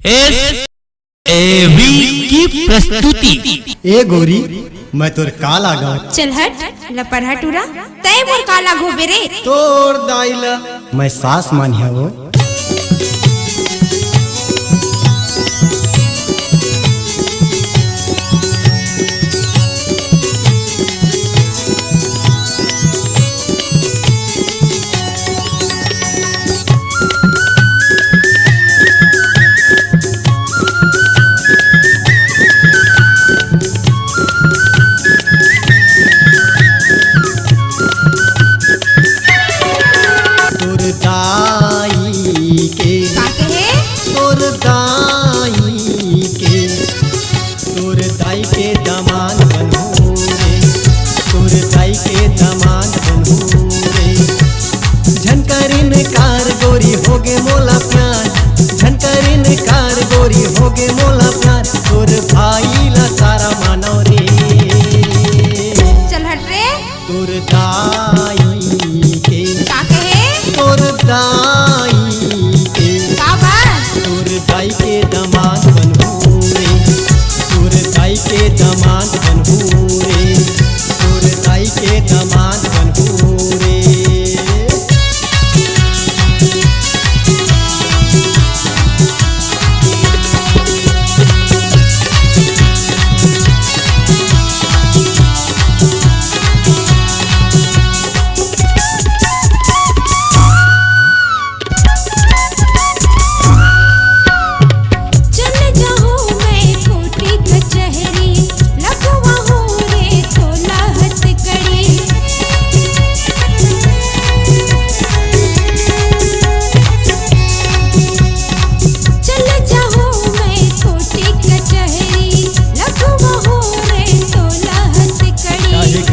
SAV की प्रस्तुति। ए गोरी मैं तोर काला गाँव चल हट लपरहा टूरा तय मोर काला घोबे रे तोर दाइला मैं सास मानिया वो होगे मोला प्यार झनकरिन कार गोरी होगे मोला प्यार तोर भाई ला सारा मानव रे चल हट रे तोर दाई के का कहे तोर दाई के का बात तोर दाई के दामाद बनहू रे तोर दाई के दामाद बनहू रे तोर दाई के दामाद बनहू रे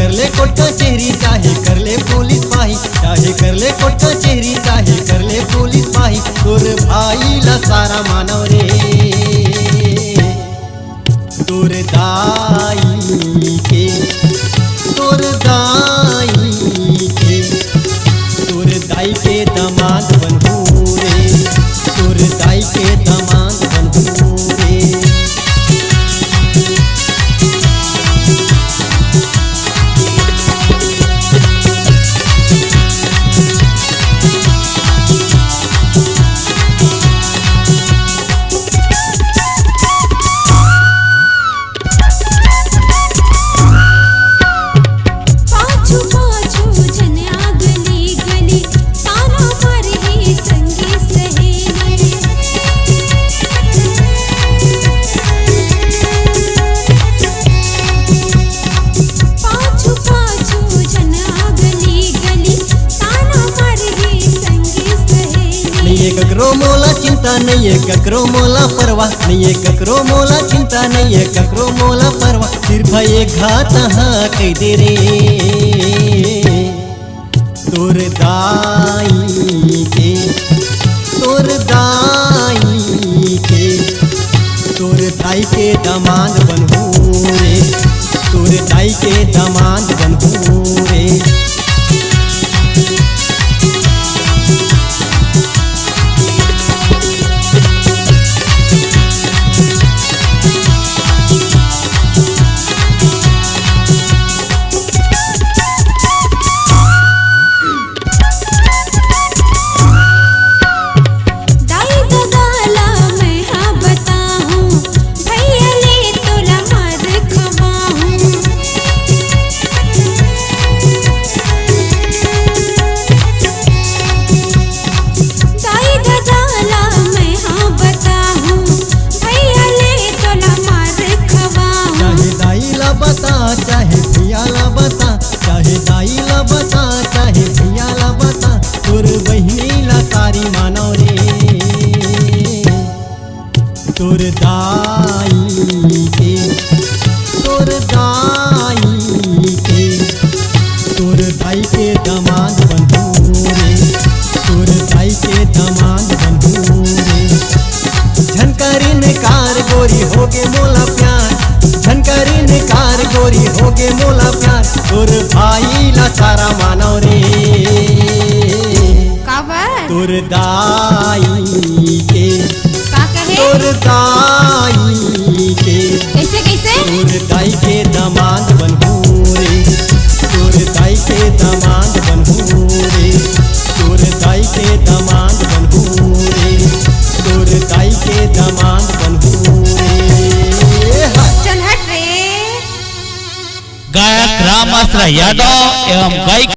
चाहे कर ले पुलिस पाही चाहे कर ले कोर्ट कचहरी चाहे कर ले पुलिस पाही तोर भाई ला सारा मानव रे तोर दाई के तोर दाई के तोर दाई के दामाद बनहू रे तोर दाई के दामाद बनहू रे ककरो मोला चिंता नहीं है ककरो मोला परवाह नहीं है ककरो मोला चिंता नहीं है ककरो मोला परवाह सिर्फ एक घात हाँ कह दे रे तोर दाई के तोर दाई के तोर दाई के दामाद बनहू रे तोर दाई के दामाद बनहू रे चाहे भैया ला बता चाहे दाई ला बता चाहे भैया ला बता तोर बहिनी ला सारी मानव रे तोर दाई के तोर दाई के तोर दाई के दामाद बनहू रे तोर दाई के दामाद बनहू रे झनकरिन कार गोरी होगे मोला प्यार झनकरिन कार गोरी होगे मोला प्यार तोर भाई ला सारा मानव रे का बात तोर दाई के का कहे तोर दाई के कैसे कैसे तोर दाई के दामाद बनहू रे तोर दाई के दामाद बनहू रे तोर दाई के दामाद बनहू रे तोर दाई के दामाद बनहू रे चल हट रे। गायक रामाश्रय यादव एवं गायिका